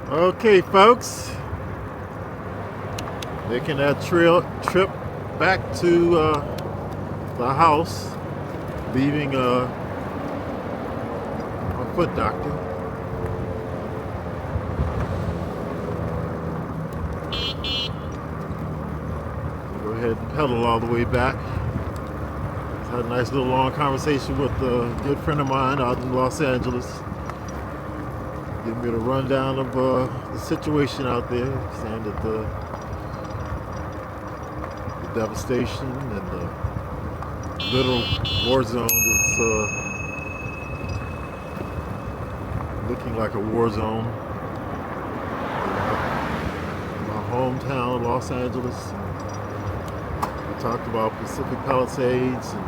Okay, folks, making that trip back to the house, leaving my foot doctor. Go ahead and pedal all the way back. Had a nice little long conversation with a good friend of mine out in Los Angeles. Giving me the rundown of the situation out there, saying that the devastation and the literal war zone that's looking like a war zone. My hometown, Los Angeles. We talked about Pacific Palisades and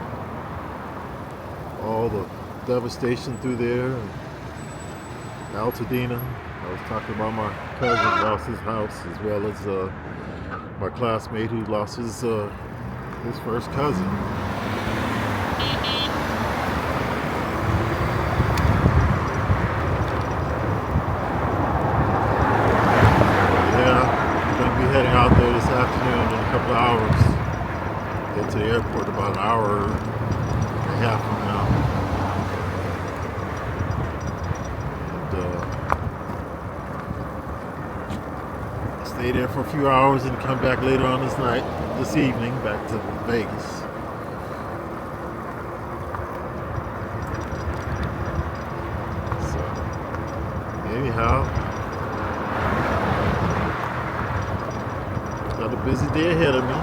all the devastation through there. Altadena. I was talking about my cousin who lost his house, as well as my classmate who lost his first cousin. Yeah, I'm going to be heading out there this afternoon in a couple of hours. Get to the airport about an hour and a half from now. Stay there for a few hours and come back later on this evening, back to Vegas. So, anyhow, got a busy day ahead of me.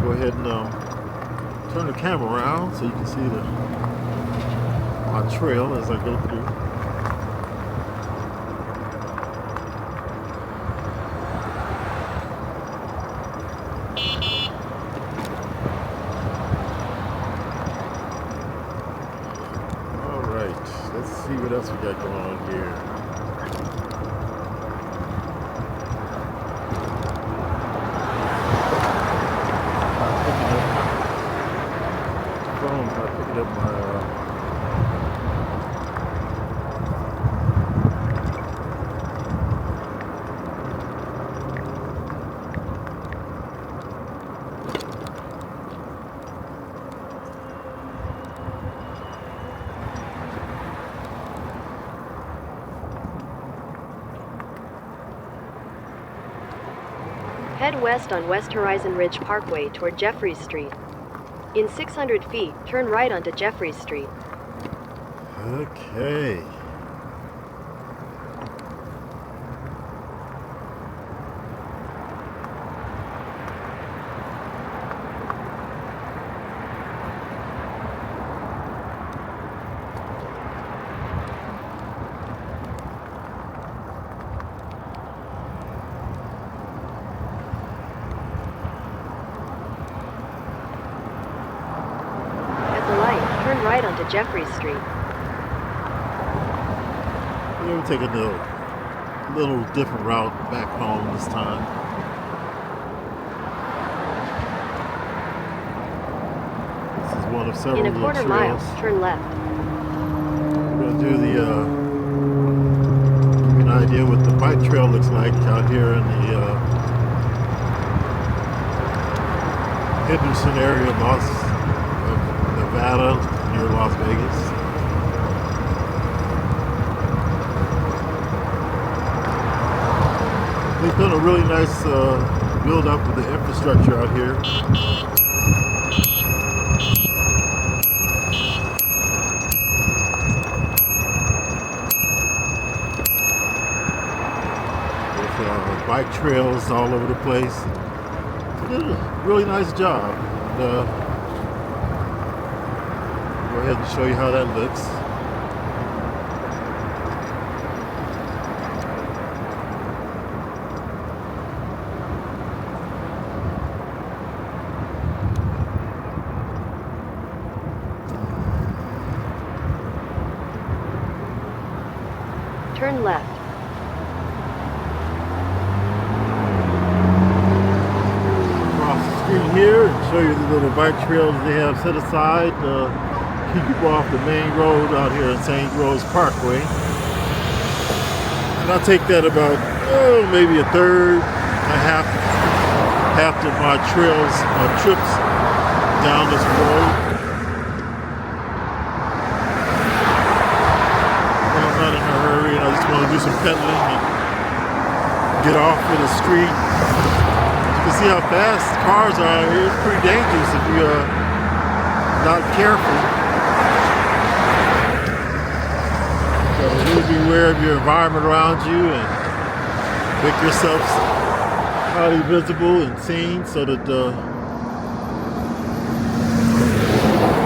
Go ahead and turn the camera around so you can see my trail as I go through. Let's see what else we got going on here. Phone's not picking up my Head west on West Horizon Ridge Parkway toward Jeffries Street. In 600 feet, turn right onto Jeffries Street. Okay. Turn right onto Jeffries Street. We're taking a little different route back home this time. This is one of several In a quarter mile, turn left. We're going to do give you an idea what the bike trail looks like out here in the Henderson area of Nevada, near Las Vegas. They've done a really nice build up of the infrastructure out here. With bike trails all over the place. They did a really nice job. And, go ahead and show you how that looks. turn left. Across the street here and show you the little bike trails they have set aside to keep people off the main road out here in St. Rose Parkway. And I'll take that about maybe a third, a half of my trails, my trips down this road. When I'm not in a hurry and I just want to do some pedaling and get off of the street. You can see how fast cars are out here. It's pretty dangerous if you're not careful. So really be aware of your environment around you and make yourself highly visible and seen so that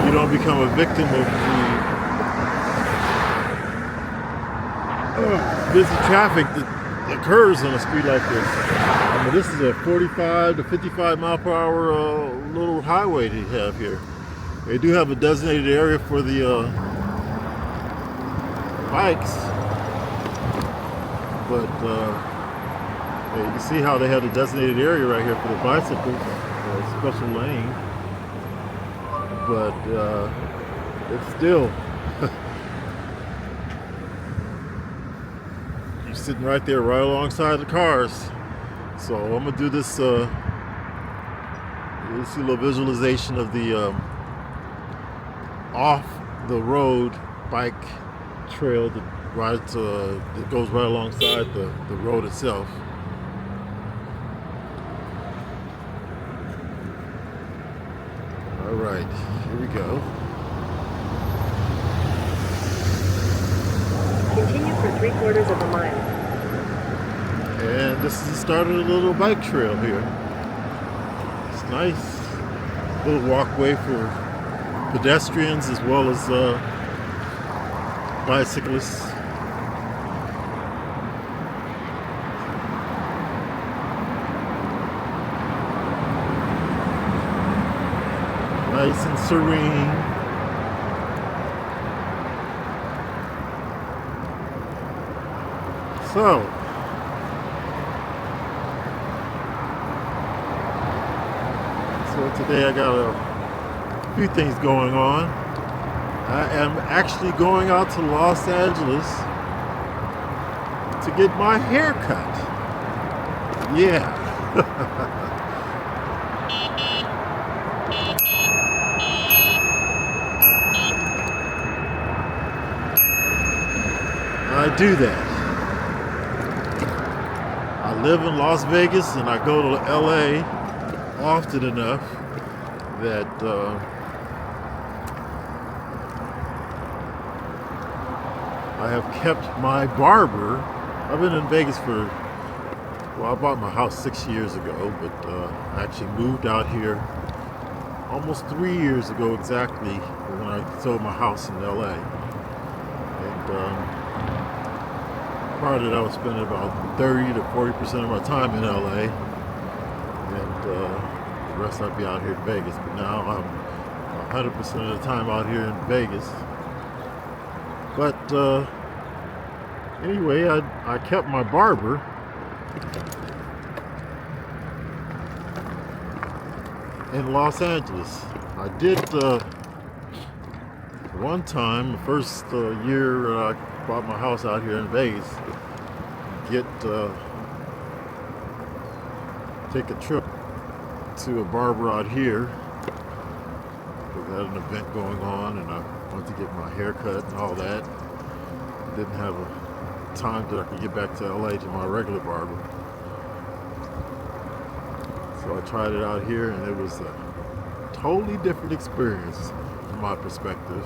you don't become a victim of the busy traffic that occurs on a street like this. I mean, this is a 45 to 55 mile per hour little highway they have here. They do have a designated area for the bikes, but you can see how they have the designated area right here for the bicycles, a special lane. But it's still, you're sitting right there, right alongside the cars. So I'm gonna do this. You'll see a little visualization of the off the road bike trail that goes right alongside the road itself. All right, here we go. Continue for 3/4 of a mile. And this is the start of the little bike trail here. It's nice. Little walkway for pedestrians as well as bicyclists. Nice and serene. So, today I got a few things going on. I am actually going out to Los Angeles to get my hair cut. Yeah. I do that. I live in Las Vegas and I go to LA often enough that I have kept my barber. I've been in Vegas I bought my house 6 years ago, but I actually moved out here almost 3 years ago exactly when I sold my house in LA. And prior to that, I was spending about 30 to 40% of my time in LA, and the rest I'd be out here in Vegas. But now I'm 100% of the time out here in Vegas. But anyway, I kept my barber. In Los Angeles. I did one time, the first year I bought my house out here in Vegas, take a trip to a barber out here. We had an event going on and I wanted to get my hair cut and all that. Didn't have a time that I could get back to LA to my regular barber. So I tried it out here and it was a totally different experience from my perspective.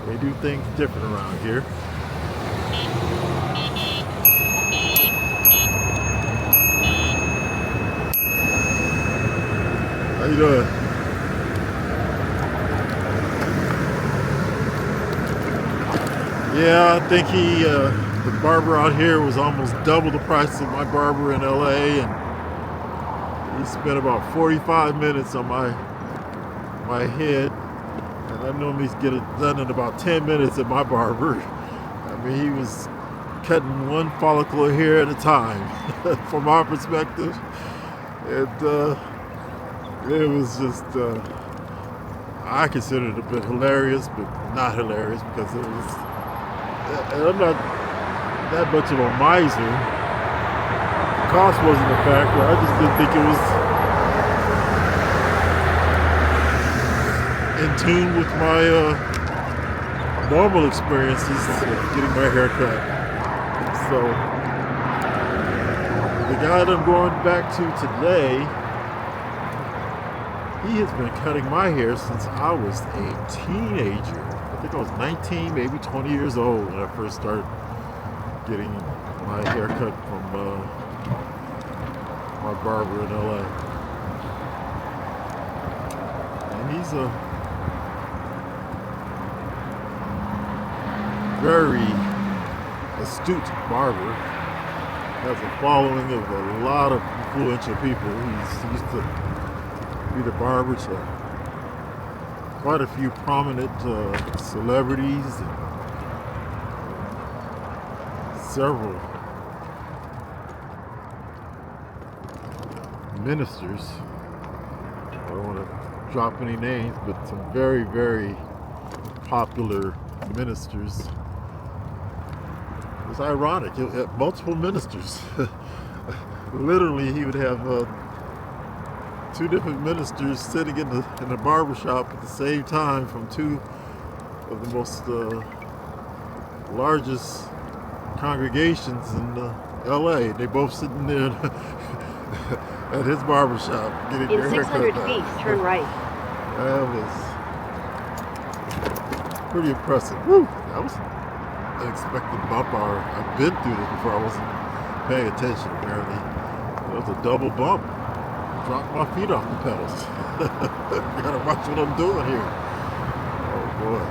They do things different around here. How you doing? Yeah, I think the barber out here was almost double the price of my barber in LA, and he spent about 45 minutes on my head, And I normally get it done in about 10 minutes at my barber. I mean, he was cutting one follicle of hair at a time from our perspective. And it was just, I considered it a bit hilarious, but not hilarious because it was, and I'm not that much of a miser. Cost wasn't a factor. I just didn't think it was in tune with my normal experiences of getting my hair cut. So the guy that I'm going back to today, he has been cutting my hair since I was a teenager. I think I was 19, maybe 20 years old when I first started getting my hair cut from my barber in LA. And he's a very astute barber. Has a following of a lot of influential people. He used to be the barber to quite a few prominent celebrities and several ministers. I don't want to drop any names, but some very, very popular ministers. It was ironic. He had multiple ministers. Literally, he would have two different ministers sitting in the barber shop at the same time from two of the most largest congregations in LA. They both sitting there at his barber shop getting their hair cut. In 600 feet, turn right. That was pretty impressive. Woo! That was an unexpected bump. I've been through this before. I wasn't paying attention apparently. It was a double bump. Dropped my feet off the pedals. Gotta watch what I'm doing here. Oh boy.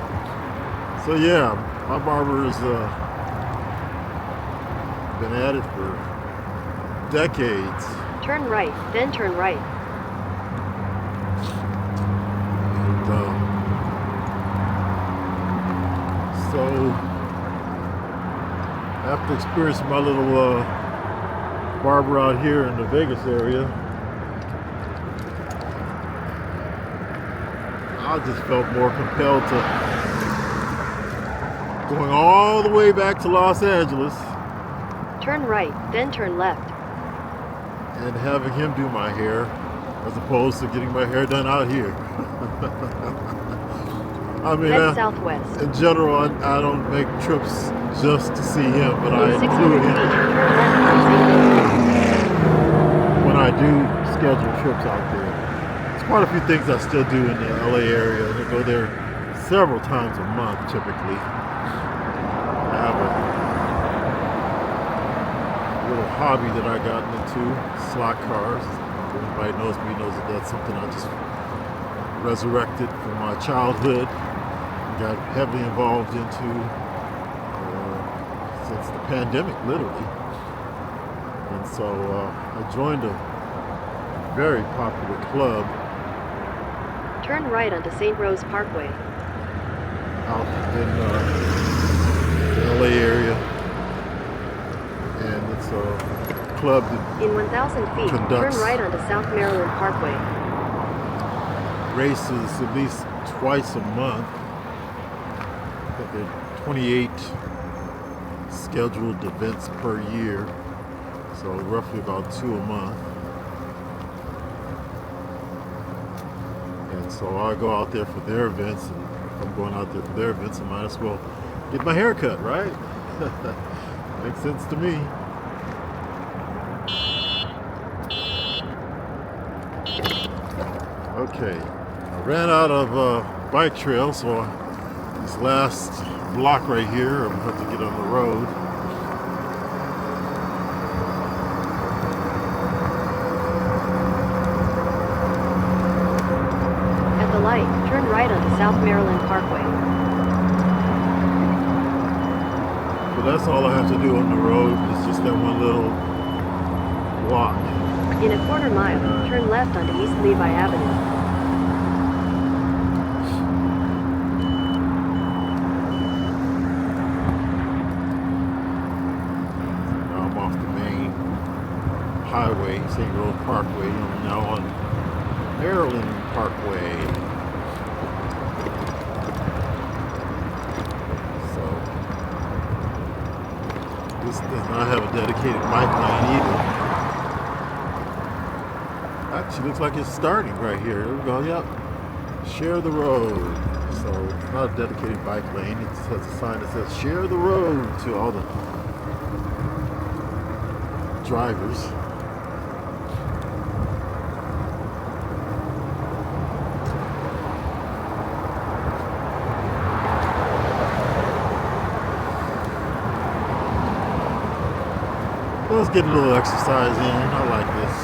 So yeah, my barber's been at it for decades. Turn right, then turn right. And so after experiencing my little barber out here in the Vegas area, I just felt more compelled to going all the way back to Los Angeles. Turn right, then turn left. And having him do my hair as opposed to getting my hair done out here. I mean, Head southwest. in general, I don't make trips just to see him, but I In 600 include feet, him turn left. when I do schedule trips out there. There's quite a few things I still do in the LA area. I go there several times a month, typically. I have a little hobby that I got into, slot cars. Everybody knows me, knows that that's something I just resurrected from my childhood. Got heavily involved into since the pandemic, literally. And so I joined a very popular club Turn right onto St. Rose Parkway. out in the LA area. And it's a club that In 1,000 feet, turn Conducts. right onto South Maryland Parkway. races at least twice a month. I think there are 28 scheduled events per year, so roughly about 2 a month. And so I go out there for their events, and if I'm going out there for their events, I might as well get my hair cut, right? Makes sense to me. Okay, I ran out of bike trail, so this last block right here, I'm going to have to get on the road. At the light, turn right onto South Maryland Parkway. So that's all I have to do on the road. It's just that one little block. In a quarter mile, turn left onto East Levi Avenue. Highway, St. Rose Parkway. I'm now on Maryland Parkway. So this does not have a dedicated bike lane either. Actually looks like it's starting right here. There we go, yep. Share the road. So it's not a dedicated bike lane. It has a sign that says share the road to all the drivers. Let's get a little exercise in. I like this.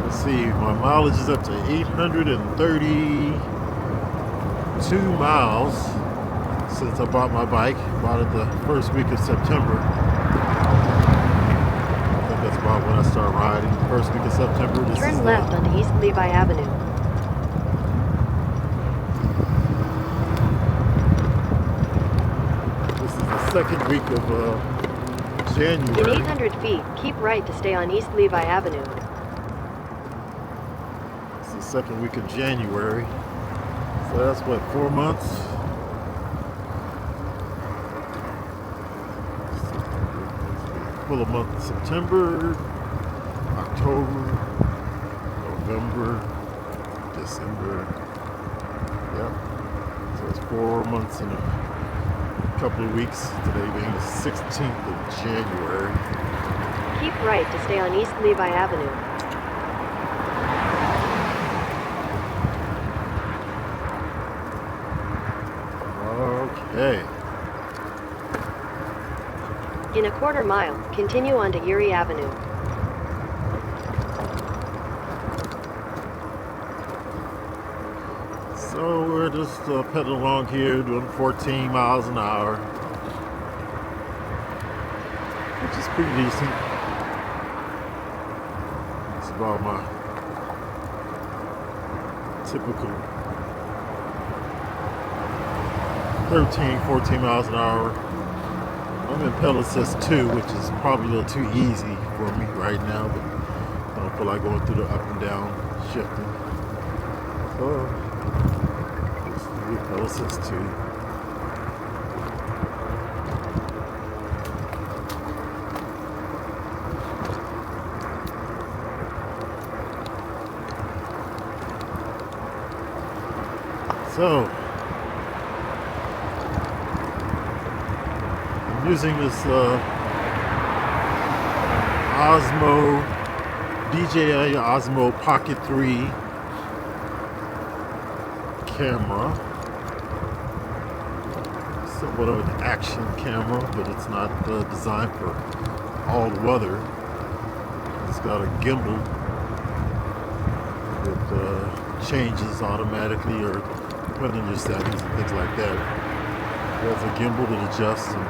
Let's see, my mileage is up to 832 miles since I bought my bike. Bought it the first week of September. I think that's about when I started riding. First week of September. Turn left onto East Levi Avenue. Second week of January. In 800 feet, keep right to stay on East Levi Avenue. It's the second week of January. So that's what, 4 months? Full of month of September, October, November, December. Yep. So it's 4 months in a couple of weeks, today being the 16th of January. Keep right to stay on East Levi Avenue. Okay. In a quarter mile, continue onto Erie Avenue. So we're just pedaling along here, doing 14 miles an hour, which is pretty decent. It's about my typical 13, 14 miles an hour. I'm in pedal assist 2, which is probably a little too easy for me right now, but I don't feel like going through the up and down shifting. So pedal assist 2. So I'm using this Osmo DJI Osmo Pocket 3 camera. Somewhat of an action camera, but it's not designed for all weather. It's got a gimbal that changes automatically or depending on your settings and things like that. It has a gimbal that adjusts and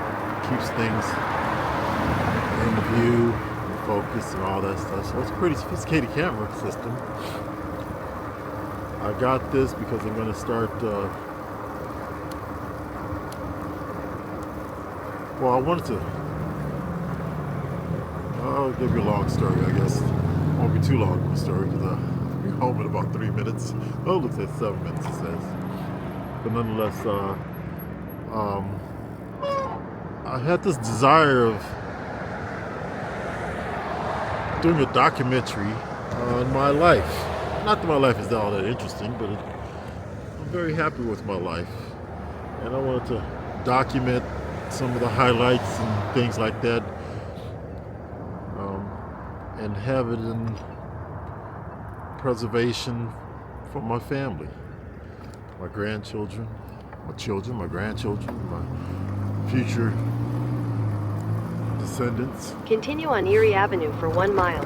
keeps things in view, and focus, and all that stuff. So it's a pretty sophisticated camera system. I got this because I'm going to start. Well, I wanted to. I'll give you a long story, I guess. It won't be too long of a story because I'll be home in about 3 minutes. Oh, it looks like 7 minutes, it says. But nonetheless, I had this desire of doing a documentary on my life. Not that my life is all that interesting, but I'm very happy with my life. And I wanted to document some of the highlights and things like that, and have it in preservation for my family, my grandchildren, my children, my grandchildren, my future descendants. Continue on Erie Avenue for 1 mile.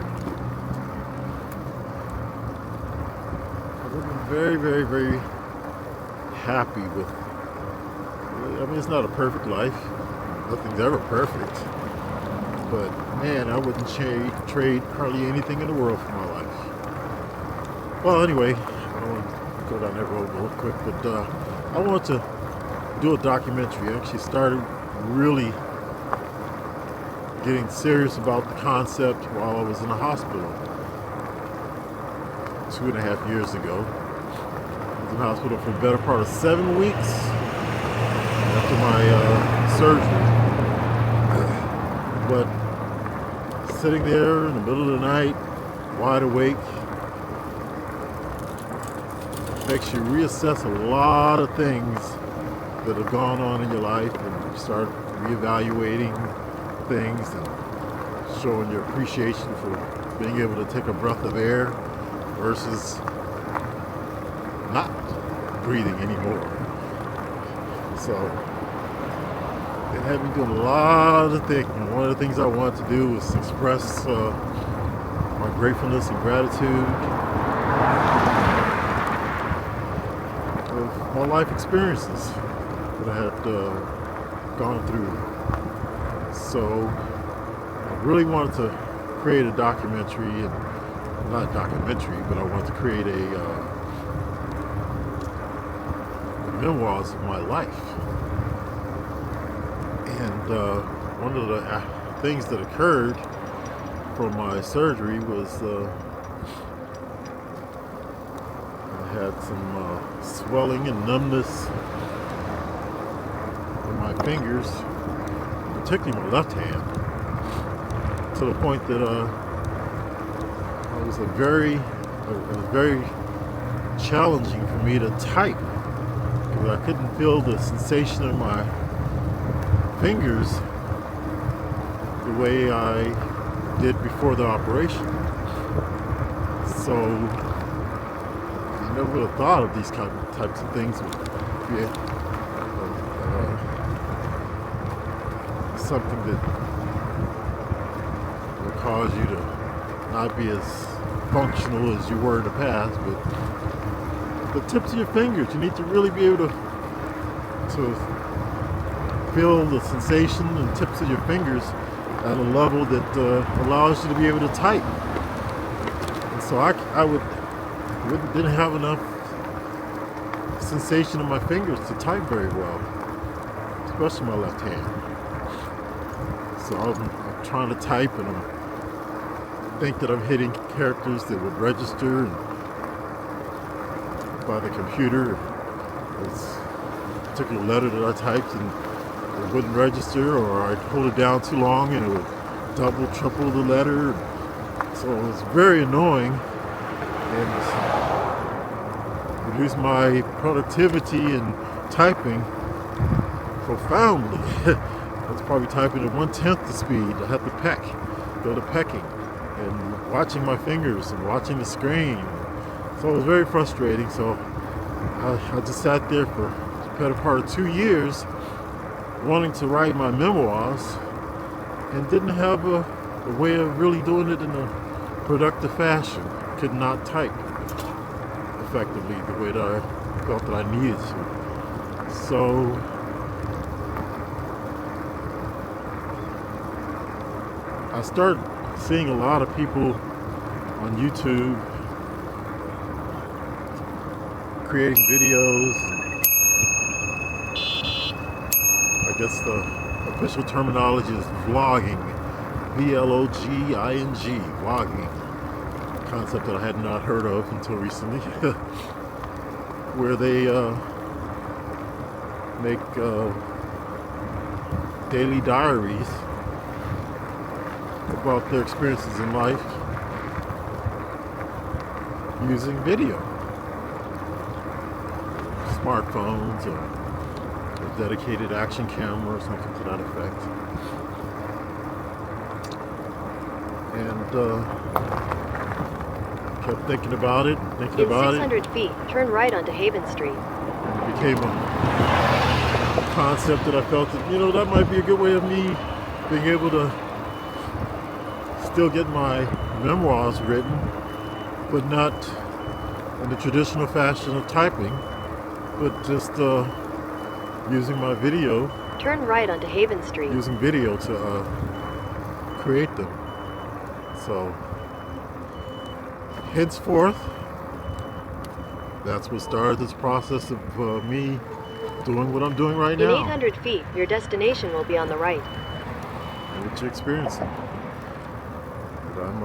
I've been very, very, very happy with. I mean, it's not a perfect life. Nothing's ever perfect. But man, I wouldn't trade hardly anything in the world for my life. Well, anyway, I don't want to go down that road real quick, but I wanted to do a documentary. I actually started really getting serious about the concept while I was in the hospital 2.5 years ago. I was in the hospital for the better part of 7 weeks after my surgery. But sitting there in the middle of the night, wide awake, makes you reassess a lot of things that have gone on in your life, and you start reevaluating things and showing your appreciation for being able to take a breath of air versus not breathing anymore. So it had me doing a lot of thinking. One of the things I wanted to do was express my gratefulness and gratitude of my life experiences that I had gone through. So I really wanted to create a documentary, and not documentary, but I wanted to create a memoirs of my life. And one of the things that occurred from my surgery was I had some swelling and numbness in my fingers, particularly my left hand, to the point that it was very challenging for me to type, because I couldn't feel the sensation of my fingers the way I did before the operation. So I never would have thought of these types of things would be something that will cause you to not be as functional as you were in the past. But the tips of your fingers, you need to really be able to feel the sensation and tips of your fingers at a level that allows you to be able to type. And so I didn't have enough sensation in my fingers to type very well, especially my left hand. So I'm trying to type, and I think that I'm hitting characters that would register by the computer. It's a particular letter that I typed and it wouldn't register, or I'd hold it down too long and it would double, triple the letter. So it was very annoying and reduced my productivity in typing profoundly. I was probably typing at 1/10 the speed. I had to go to pecking and watching my fingers and watching the screen. So it was very frustrating. So I just sat there for the better part of 2 years wanting to write my memoirs, and didn't have a way of really doing it in a productive fashion. Could not type effectively the way that I felt that I needed to. So I started seeing a lot of people on YouTube creating videos. I guess the official terminology is vlogging, V-L-O-G-I-N-G, vlogging, a concept that I had not heard of until recently, where they make daily diaries about their experiences in life using video, smartphones, or a dedicated action camera or something to that effect. And kept thinking about it, In 600 feet, turn right onto Haven Street. And it became a concept that I felt that, that might be a good way of me being able to still get my memoirs written, but not in the traditional fashion of typing, but just using my video. Turn right onto Haven Street. Using video to create them. So, henceforth, that's what started this process of me doing what I'm doing right now. In 800 feet, your destination will be on the right. what you're experiencing. But I'm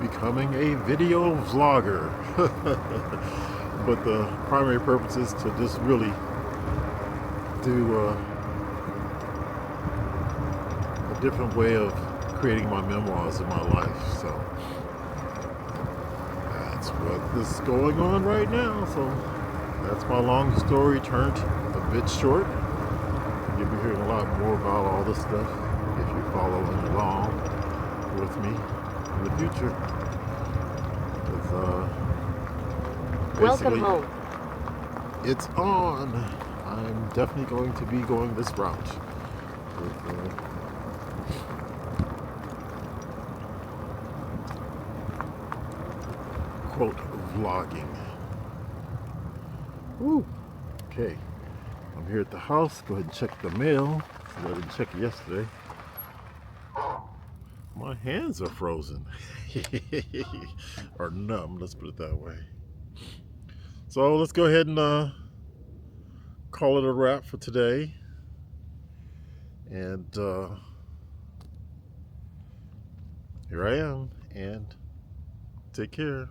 becoming a video vlogger. But the primary purpose is to just really do a different way of creating my memoirs of my life. So that's what is going on right now. So that's my long story turned a bit short. You'll be hearing a lot more about all this stuff if you're following along with me in the future. Welcome home. It's on. I'm definitely going to be going this route. With, quote, vlogging. Woo. Okay. I'm here at the house. Go ahead and check the mail. So I didn't check it yesterday. My hands are frozen. Or numb, let's put it that way. So let's go ahead and call it a wrap for today. And here I am. And take care.